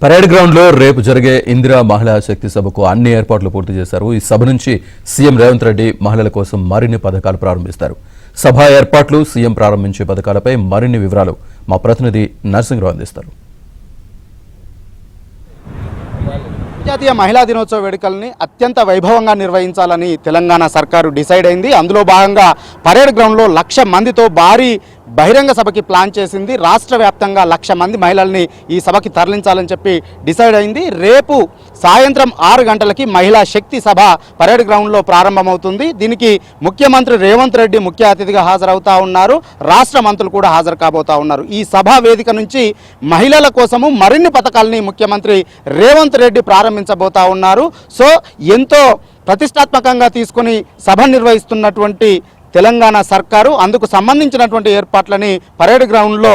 Parade ground లో రేపు జరిగే ఇందిరా మహిళా శక్తి సభకు అన్ని ఏర్పాట్లు పూర్తి చేశారు. ఈ సభ నుంచి సీఎం రేవంత్ రెడ్డి మహిళల కోసం మరిన్ని పథకాలు ప్రారంభిస్తారు. సభ ఏర్పాట్లు, సీఎం ప్రారంభించే పథకాలపై మరిన్ని వివరాలు మా ప్రతినిధి నరసింహరావు అందిస్తారు. జాతీయ మహిళా దినోత్సవ వేడుకల్ని అత్యంత వైభవంగా నిర్వహించాలని తెలంగాణ సర్కారు డిసైడ్ అయింది. అందులో భాగంగా పరేడ్ గ్రౌండ్లో 1,00,000 మందితో భారీ బహిరంగ సభకి ప్లాన్ చేసింది. రాష్ట్ర వ్యాప్తంగా 1,00,000 మంది మహిళల్ని ఈ సభకి తరలించాలని చెప్పి డిసైడ్ అయింది. రేపు సాయంత్రం 6 గంటలకి మహిళా శక్తి సభ పరేడ్ గ్రౌండ్లో ప్రారంభమవుతుంది. దీనికి ముఖ్యమంత్రి రేవంత్ రెడ్డి ముఖ్య అతిథిగా హాజరవుతా ఉన్నారు. రాష్ట్ర మంత్రులు కూడా హాజరు కాబోతా ఉన్నారు. ఈ సభా వేదిక నుంచి మహిళల కోసము మరిన్ని పథకాలని ముఖ్యమంత్రి రేవంత్ రెడ్డి ప్రారంభించబోతా ఉన్నారు. సో ఎంతో ప్రతిష్టాత్మకంగా తీసుకుని సభ నిర్వహిస్తున్నటువంటి తెలంగాణ సర్కారు అందుకు సంబంధించినటువంటి ఏర్పాట్లని పరేడ్ గ్రౌండ్లో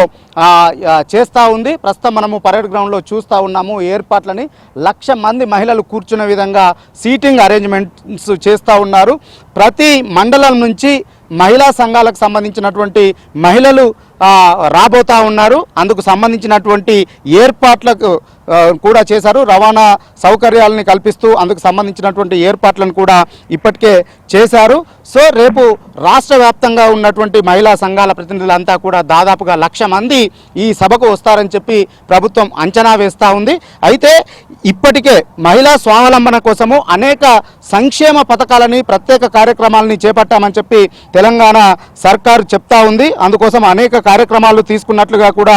చేస్తూ ఉంది. ప్రస్తుతం మనము పరేడ్ గ్రౌండ్లో చూస్తూ ఉన్నాము. ఏర్పాట్లని 1,00,000 మంది మహిళలు కూర్చునే విధంగా సీటింగ్ అరేంజ్మెంట్స్ చేస్తూ ఉన్నారు. ప్రతి మండలం నుంచి మహిళా సంఘాలకు సంబంధించినటువంటి మహిళలు రాబోతా ఉన్నారు. అందుకు సంబంధించినటువంటి ఏర్పాట్లకు కూడా చేశారు. రవాణా సౌకర్యాలని కల్పిస్తూ అందుకు సంబంధించినటువంటి ఏర్పాట్లను కూడా ఇప్పటికే చేశారు. సో రేపు రాష్ట్ర వ్యాప్తంగా ఉన్నటువంటి మహిళా సంఘాల ప్రతినిధులంతా కూడా దాదాపుగా 1,00,000 మంది ఈ సభకు వస్తారని చెప్పి ప్రభుత్వం అంచనా వేస్తూ ఉంది. అయితే ఇప్పటికే మహిళా స్వావలంబన కోసము అనేక సంక్షేమ పథకాలని, ప్రత్యేక కార్యక్రమాలని చేపట్టామని చెప్పి తెలంగాణ సర్కారు చెప్తా ఉంది. అందుకోసం అనేక కార్యక్రమాలు తీసుకున్నట్లుగా కూడా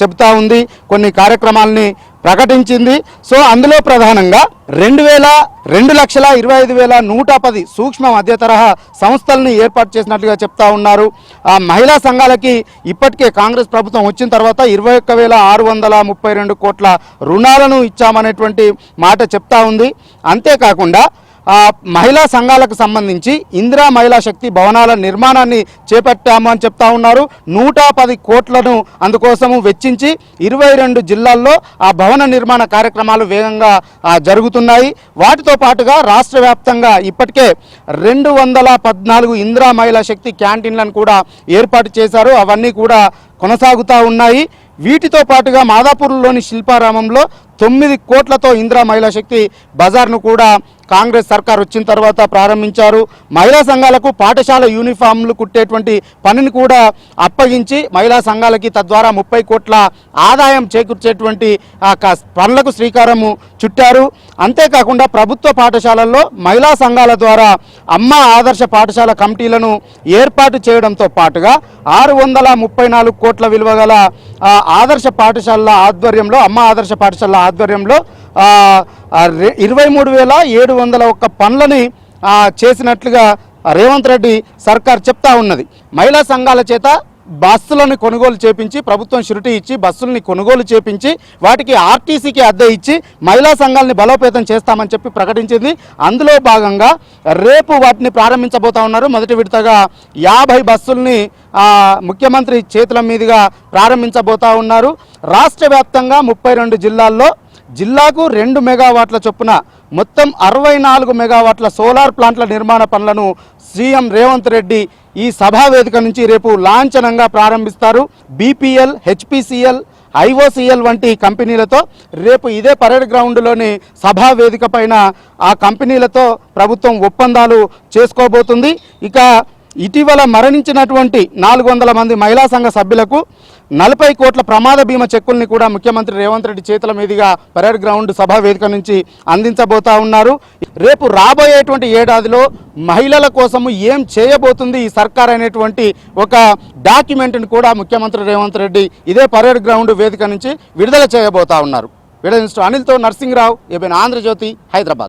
చెప్తా ఉంది. కొన్ని కార్యక్రమాలని ప్రకటించింది. సో అందులో ప్రధానంగా 2,25,110 సూక్ష్మ మధ్య తరహా సంస్థలను ఏర్పాటు చేసినట్లుగా చెప్తా ఉన్నారు. మహిళా సంఘాలకి ఇప్పటికే కాంగ్రెస్ ప్రభుత్వం వచ్చిన తర్వాత 21,632 కోట్ల రుణాలను ఇచ్చామనేటువంటి మాట చెప్తా ఉంది. అంతేకాకుండా మహిళా సంఘాలకు సంబంధించి ఇందిరా మహిళా శక్తి భవనాల నిర్మాణాన్ని చేపట్టాము అని చెప్తా ఉన్నారు. 110 కోట్లను అందుకోసము వెచ్చించి 22 జిల్లాల్లో ఆ భవన నిర్మాణ కార్యక్రమాలు వేగంగా జరుగుతున్నాయి. వాటితో పాటుగా రాష్ట్ర వ్యాప్తంగా ఇప్పటికే 214 ఇందిరా మహిళా శక్తి క్యాంటీన్లను కూడా ఏర్పాటు చేశారు. అవన్నీ కూడా కొనసాగుతూ ఉన్నాయి. వీటితో పాటుగా మాదాపూర్లోని శిల్పారామంలో 9 కోట్లతో ఇందిరా మహిళా శక్తి బజార్ను కూడా కాంగ్రెస్ సర్కార్ వచ్చిన తర్వాత ప్రారంభించారు. మహిళా సంఘాలకు పాఠశాల యూనిఫామ్లు కుట్టేటువంటి పనిని కూడా అప్పగించి మహిళా సంఘాలకి తద్వారా 30 కోట్ల ఆదాయం చేకూర్చేటువంటి పనులకు శ్రీకారము చుట్టారు. అంతేకాకుండా ప్రభుత్వ పాఠశాలల్లో మహిళా సంఘాల ద్వారా అమ్మ ఆదర్శ పాఠశాల కమిటీలను ఏర్పాటు చేయడంతో పాటుగా 634 కోట్ల విలువ గల ఆదర్శ పాఠశాలల ఆధ్వర్యంలో, అమ్మ ఆదర్శ పాఠశాలల ఆధ్వర్యంలో 23,701 పనులని చేసినట్లుగా రేవంత్ రెడ్డి సర్కార్ చెప్తా ఉన్నది. మహిళా సంఘాల చేత బస్సులను కొనుగోలు చేపించి, ప్రభుత్వం షూరిటీ ఇచ్చి బస్సుల్ని కొనుగోలు చేపించి వాటికి ఆర్టీసీకి అద్దె ఇచ్చి మహిళా సంఘాలని బలోపేతం చేస్తామని చెప్పి ప్రకటించింది. అందులో భాగంగా రేపు వాటిని ప్రారంభించబోతా ఉన్నారు. మొదటి విడతగా 50 బస్సుల్ని ముఖ్యమంత్రి చేతుల మీదుగా ప్రారంభించబోతా ఉన్నారు. రాష్ట్ర వ్యాప్తంగా 32 జిల్లాల్లో జిల్లాకు 2 మెగావాట్ల చొప్పున మొత్తం 64 మెగావాట్ల సోలార్ ప్లాంట్ల నిర్మాణ పనులను సీఎం రేవంత్ రెడ్డి ఈ సభా వేదిక నుంచి రేపు లాంఛనంగా ప్రారంభిస్తారు. బీపీఎల్, హెచ్పిసిఎల్, ఐఓసిఎల్ వంటి కంపెనీలతో రేపు ఇదే పరేడ్ గ్రౌండ్లోని సభా వేదిక పైన ఆ కంపెనీలతో ప్రభుత్వం ఒప్పందాలు చేసుకోబోతుంది. ఇక ఇటీవల మరణించినటువంటి 400 మంది మహిళా సంఘ సభ్యులకు 40 కోట్ల ప్రమాద బీమా చెక్కుల్ని కూడా ముఖ్యమంత్రి రేవంత్ రెడ్డి చేతుల మీదుగా పరేడ్ గ్రౌండ్ సభా వేదిక నుంచి అందించబోతా ఉన్నారు. రేపు రాబోయేటువంటి ఏడాదిలో మహిళల కోసము ఏం చేయబోతుంది ఈ సర్కార్ అనేటువంటి ఒక డాక్యుమెంట్ని కూడా ముఖ్యమంత్రి రేవంత్ రెడ్డి ఇదే పరేడ్ గ్రౌండ్ వేదిక నుంచి విడుదల చేయబోతా ఉన్నారు. వీడియో జర్నలిస్ట్ అనిల్తో నరసింహరావు, ఏబిఎన్ ఆంధ్రజ్యోతి, హైదరాబాద్.